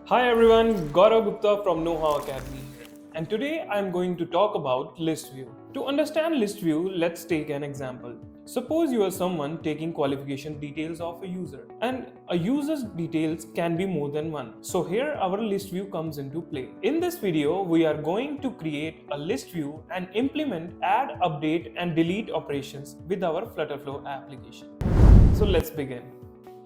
Hi everyone, Gaurav Gupta from KnowHow Academy, and today I'm going to talk about listview. To understand listview, let's take an example. Suppose you are someone taking qualification details of a user, and a user's details can be more than one. So here our listview comes into play. In this video, we are going to create a listview and implement add, update, and delete operations with our FlutterFlow application. So let's begin.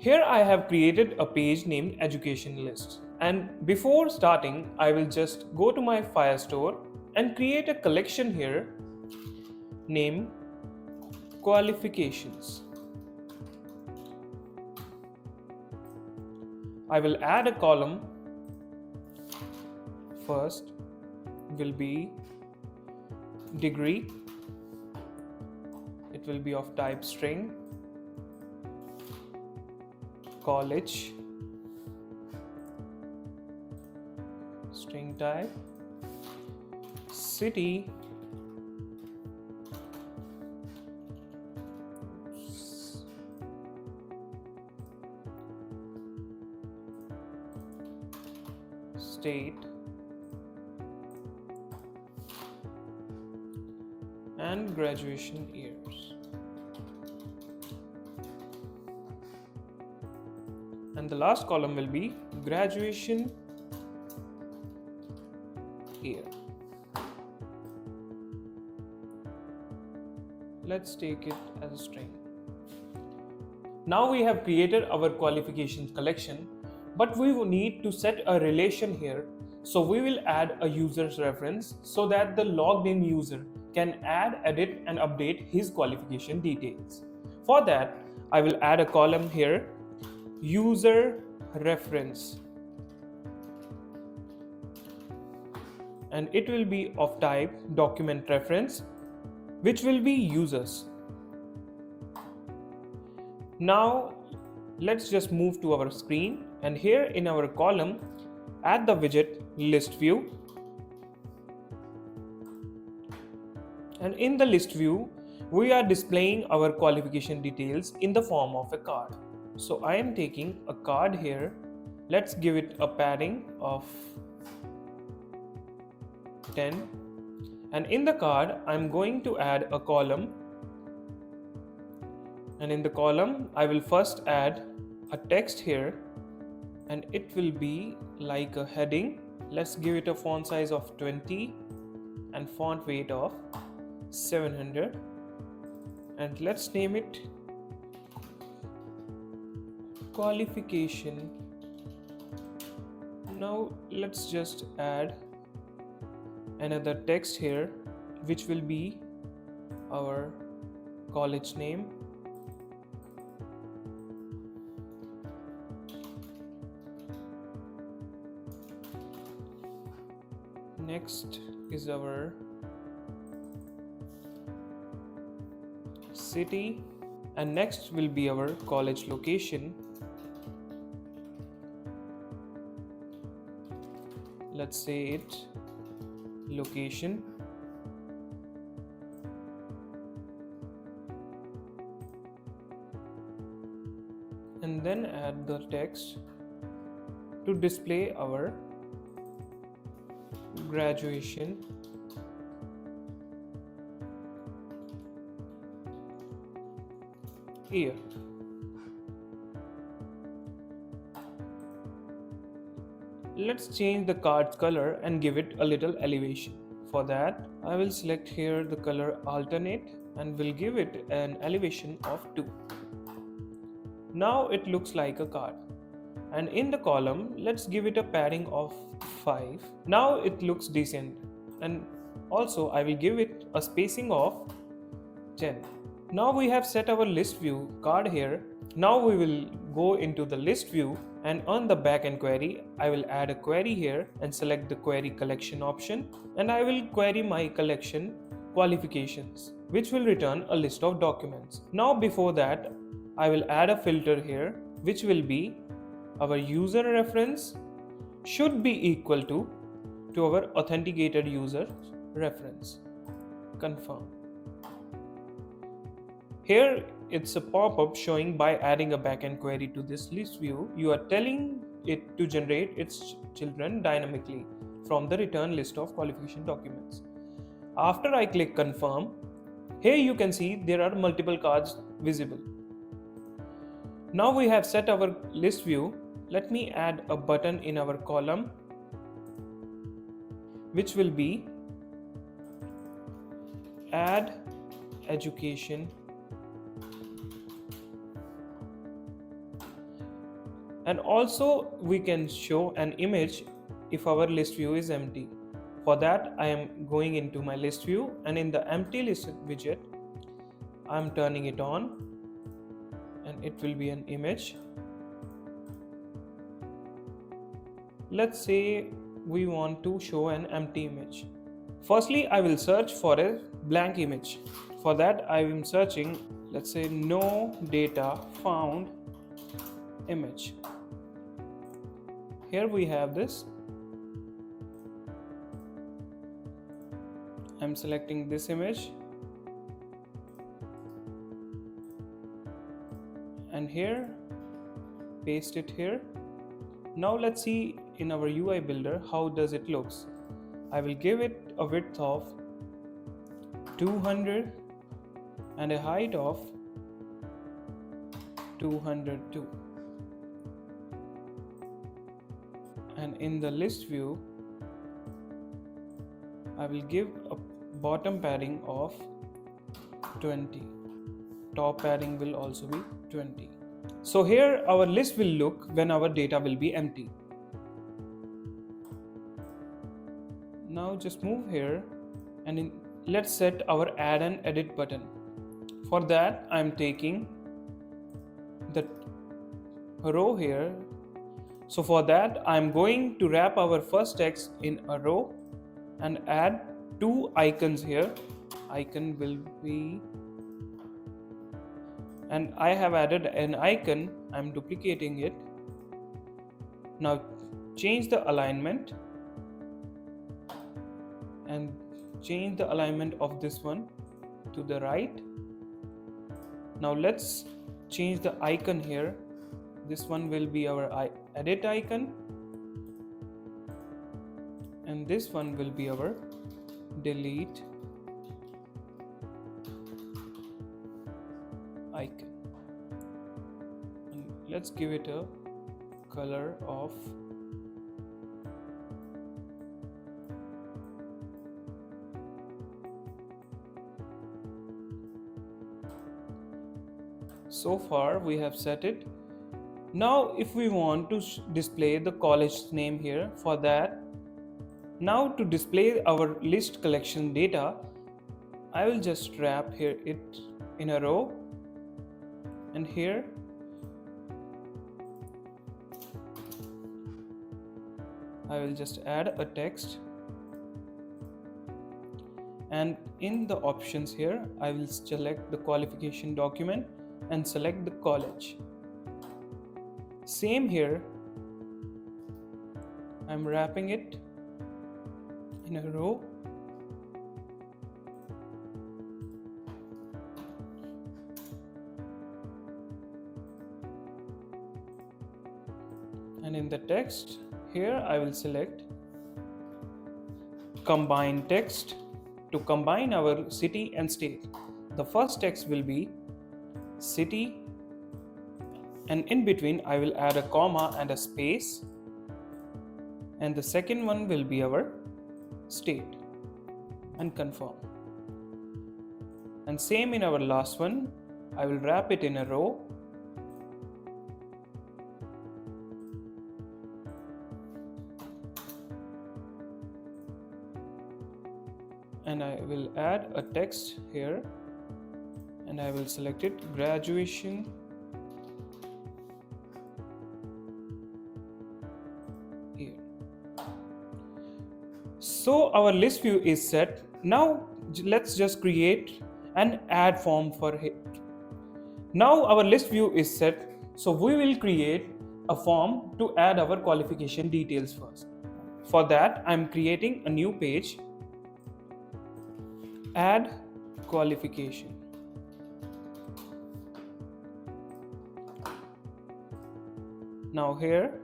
Here I have created a page named Education List. And before starting, I will just go to my Firestore and create a collection here named Qualifications. I will add a column. First will be degree. It will be of type string. College, string type, city, state, and graduation years. And the last column will be graduation year. Let's take it as a string. Now we have created our qualifications collection, but we will need to set a relation here. So we will add a user's reference so that the logged in user can add, edit, and update his qualification details. For that, I will add a column here, user reference, and it will be of type document reference, which will be users. Now let's just move to our screen, and here in our column add the widget list view, and in the list view we are displaying our qualification details in the form of a card. So I am taking a card here. Let's give it a padding of 10, and in the card I'm going to add a column, and in the column I will first add a text here, and it will be like a heading. Let's give it a font size of 20 and font weight of 700, and let's name it qualification. Now let's just add another text here, which will be our college name. Next is our city, and next will be our college location. Let's say it location, and then add the text to display our graduation year. Let's change the card's color and give it a little elevation. For that, I will select here the color alternate and will give it an elevation of 2. Now it looks like a card. And in the column, let's give it a padding of 5. Now it looks decent, and also I will give it a spacing of 10. Now we have set our list view card here. Now we will go into the list view, and on the backend query, I will add a query here and select the query collection option, and I will query my collection qualifications, which will return a list of documents. Now before that, I will add a filter here, which will be our user reference should be equal to our authenticated user reference. Confirm. Here it's a pop-up showing by adding a backend query to this list view. You are telling it to generate its children dynamically from the return list of qualification documents. After I click confirm, here you can see there are multiple cards visible. Now we have set our list view. Let me add a button in our column, which will be add education and also we can show an image if our list view is empty. For that I am going into my list view, and in the empty list widget I am turning it on and it will be an image. Let's say we want to show an empty image. Firstly, I will search for a blank image. For that I am searching, let's say no data found image. Here we have this. I'm selecting this image and here paste it here. Now let's see in our UI builder how does it looks. I will give it a width of 200 and a height of 202. And in the list view I will give a bottom padding of 20. Top padding will also be 20. So here our list will look when our data will be empty. Now just move here and let's set our add and edit button. For that I am taking the row here. So for that I am going to wrap our first text in a row and add two icons here. Icon will be, and I have added an icon. I'm duplicating it. Now change the alignment and change the alignment of this one to the right. Now let's change the icon here. This one will be our edit icon and this one will be our delete icon. And let's give it a color of so far we have set it. Now if we want to display the college name here, for that now to display our list collection data I will just wrap here it in a row, and here I will just add a text, and in the options here I will select the qualification document and select the college. Same here, I'm wrapping it in a row and in the text here I will select combine text to combine our city and state. The first text will be city, and in between I will add a comma and a space, and the second one will be our state, and confirm. And same in our last one, I will wrap it in a row and I will add a text here and I will select it graduation here. So our list view is set. Now let's just create an add form for it. Now our list view is set, so we will create a form to add our qualification details first. For that I'm creating a new page, add qualification. Now here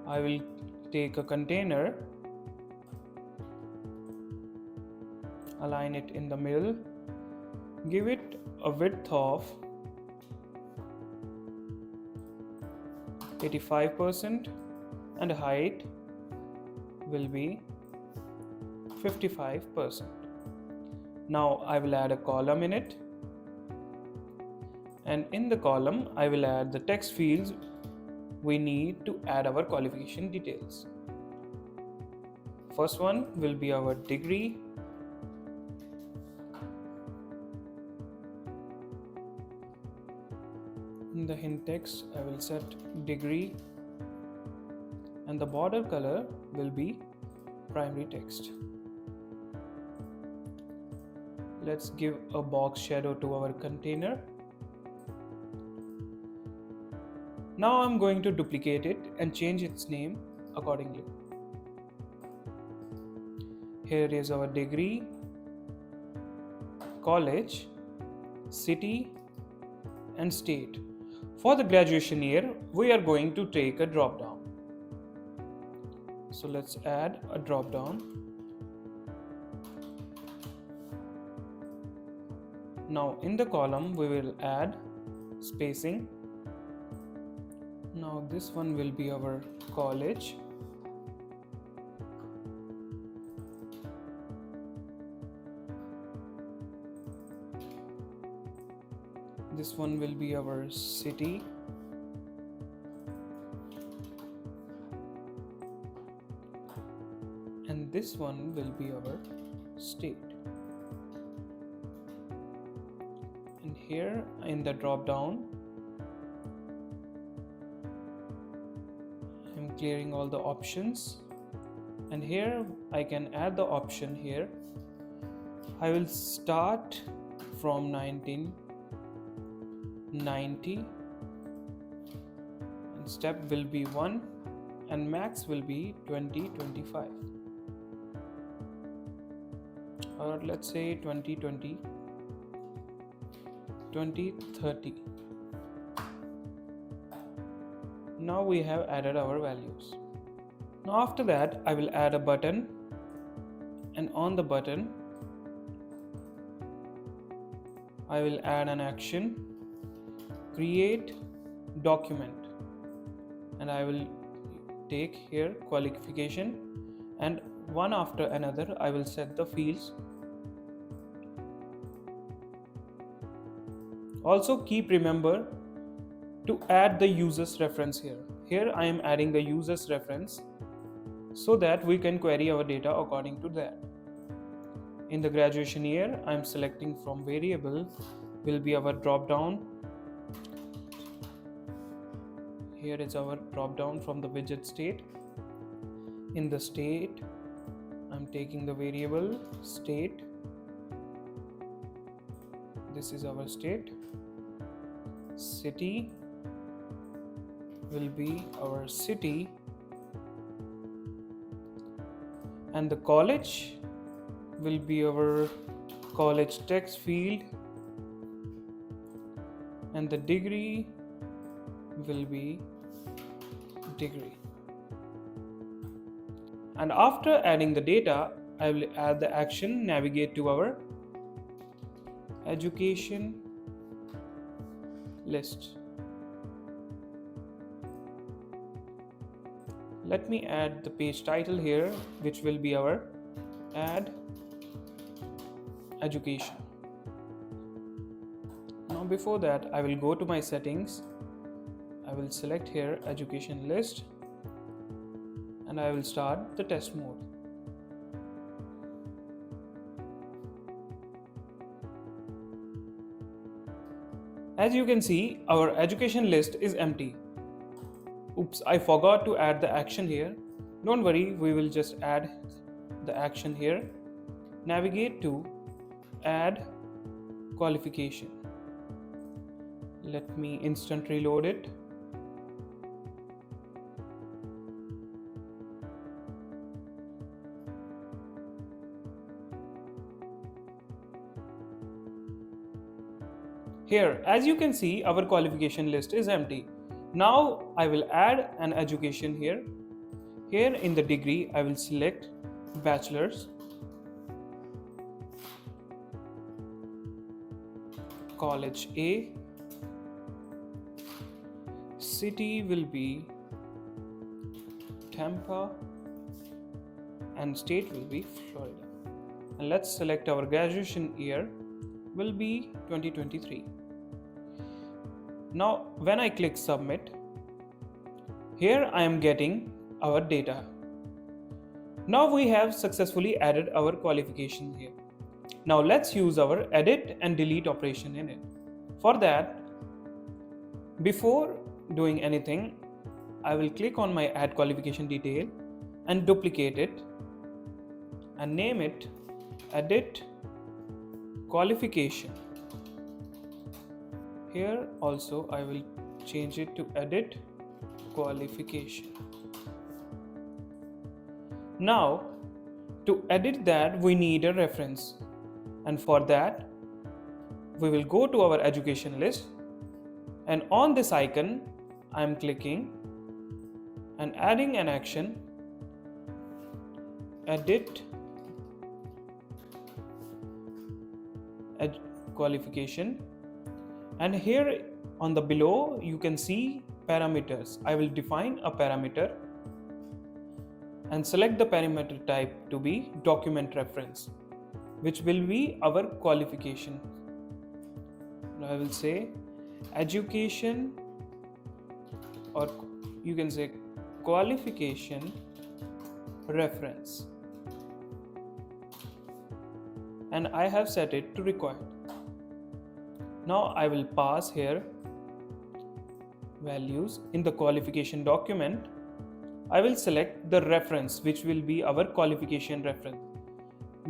I will take a container, align it in the middle, give it a width of 85% and height will be 55%. Now I will add a column in it, and in the column I will add the text fields we need to add our qualification details. First one will be our degree. In the hint text I will set degree, and the border color will be primary text. Let's give a box shadow to our container. Now I'm going to duplicate it and change its name accordingly. Here is our degree, college, city, and state. For the graduation year, we are going to take a drop down. So let's add a drop down. Now in the column we will add spacing. Now this one will be our college. This one will be our city. And this one will be our state. And here in the drop down, I'm clearing all the options, and here I can add the option here. I will start from 1990 and step will be 1 and max will be 2025, or let's say 2030. Now we have added our values. Now after that I will add a button, and on the button I will add an action, create document, and I will take here qualification, and one after another I will set the fields. Also remember to add the user's reference here. Here I am adding the user's reference so that we can query our data according to that. In the graduation year, I am selecting from variable will be our drop down. Here is our drop down from the widget state. In the state, I'm taking the variable state. This is our state. City will be our city, and the college will be our college text field, and the degree will be degree. And after adding the data, I will add the action navigate to our education list. Let me add the page title here, which will be our add education. Now before that, I will go to my settings. I will select here education list, and I will start the test mode. As you can see, our education list is empty. Oops, I forgot to add the action here. Don't worry, we will just add the action here. Navigate to add qualification. Let me instant reload it. Here, as you can see, our qualification list is empty. Now I will add an education here. Here in the degree, I will select bachelor's, college A, city will be Tampa, and state will be Florida. And let's select our graduation year will be 2023. Now when I click submit, here I am getting our data. Now we have successfully added our qualification here. Now let's use our edit and delete operation in it. For that, before doing anything, I will click on my add qualification detail and duplicate it and name it edit qualification. Here also I will change it to edit qualification. Now to edit that we need a reference, and for that we will go to our education list, and on this icon I am clicking and adding an action edit qualification, and here on the below you can see parameters. I will define a parameter and select the parameter type to be document reference, which will be our qualification. I will say education, or you can say qualification reference, and I have set it to required. Now I will pass here values in the qualification document. I will select the reference, which will be our qualification reference,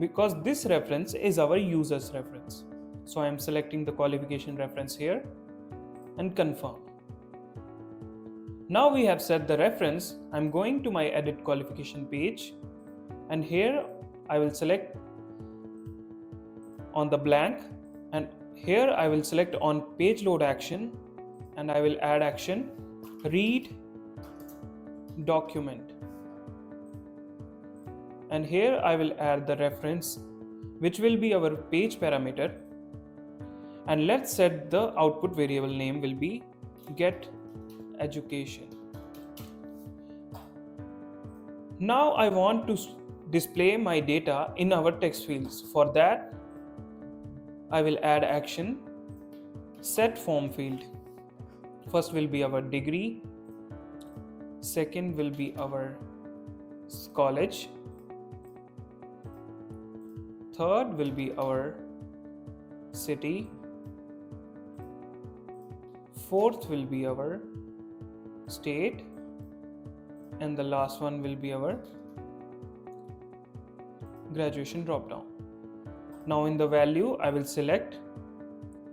because this reference is our user's reference. So I am selecting the qualification reference here and confirm. Now we have set the reference. I'm going to my edit qualification page, and here I will select on the blank, and here I will select on page load action, and I will add action read document, and here I will add the reference, which will be our page parameter, and let's set the output variable name will be get education. Now I want to display my data in our text fields. For that I will add action set form field. First will be our degree, second will be our college, third will be our city, fourth will be our state, and the last one will be our graduation drop down. Now in the value I will select,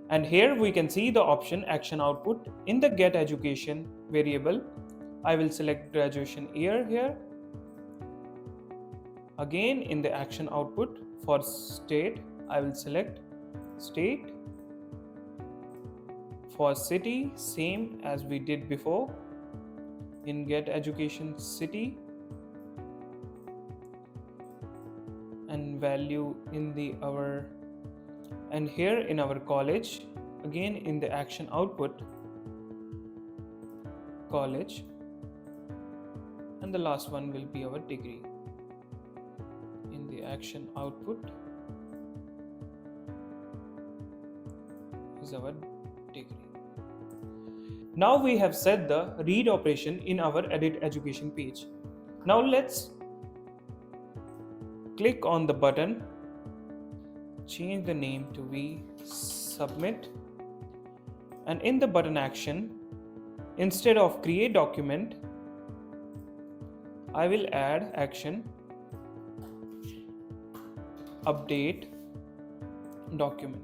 and here we can see the option action output. In the get education variable I will select graduation year here. Again in the action output for state I will select state. For city, same as we did before in get education city, and value in the our, and here in our college, again in the action output college, and the last one will be our degree. In the action output is our degree. Now we have set the read operation in our edit education page. Now let's click on the button, change the name to be submit, and in the button action, instead of create document, I will add action update document,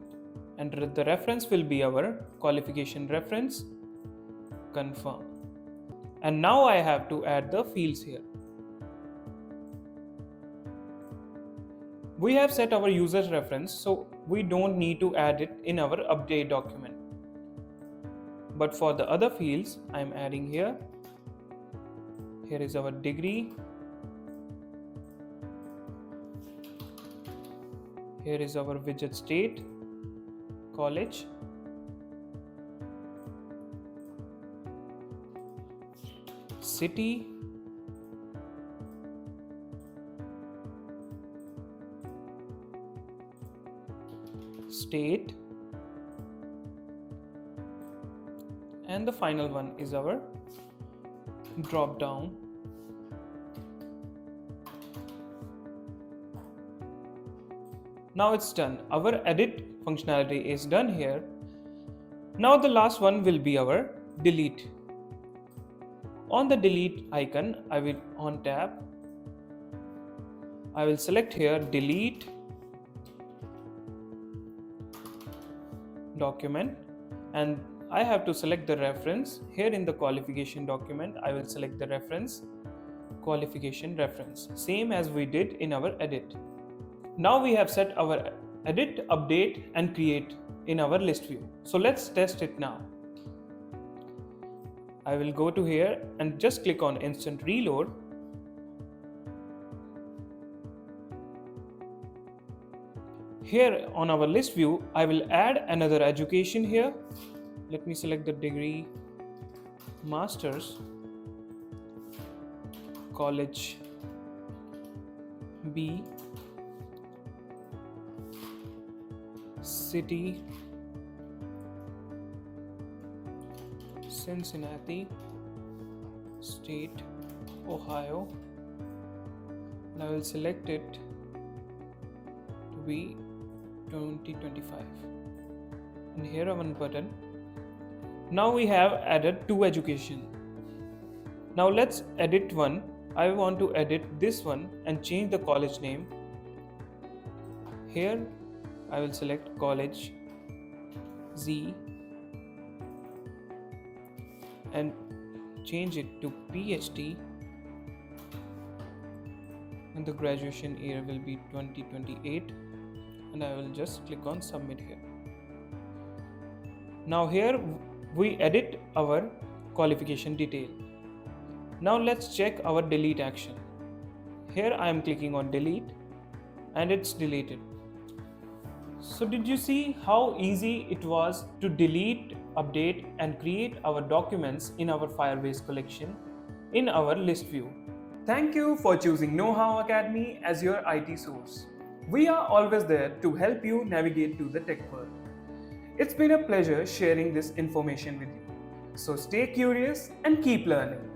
and the reference will be our qualification reference. Confirm. And now I have to add the fields here. We have set our user's reference, so we don't need to add it in our update document. But for the other fields, I am adding here. Here is our degree. Here is our widget state, college. City. State. And the final one is our drop down. Now it's done. Our edit functionality is done here. Now the last one will be our delete. On the delete icon, I will on tab. I will select here delete document, and I have to select the reference. Here in the qualification document, I will select the reference, qualification reference, same as we did in our edit. Now we have set our edit, update and create in our list view. So let's test it now. I will go to here and just click on instant reload. Here on our list view, I will add another education here. Let me select the degree, Masters, College B, City, Cincinnati, State, Ohio, and I will select it to be 2025, and here are one button. Now we have added two education. Now let's edit one. I want to edit this one and change the college name. Here I will select college Z and change it to PhD, and the graduation year will be 2028, and I will just click on submit here. Now here we edit our qualification detail. Now let's check our delete action. Here I am clicking on delete and it's deleted. So did you see how easy it was to delete, update and create our documents in our Firebase collection in our list view? Thank you for choosing KnowHow Academy as your IT source. We are always there to help you navigate to the tech world. It's been a pleasure sharing this information with you. So stay curious and keep learning.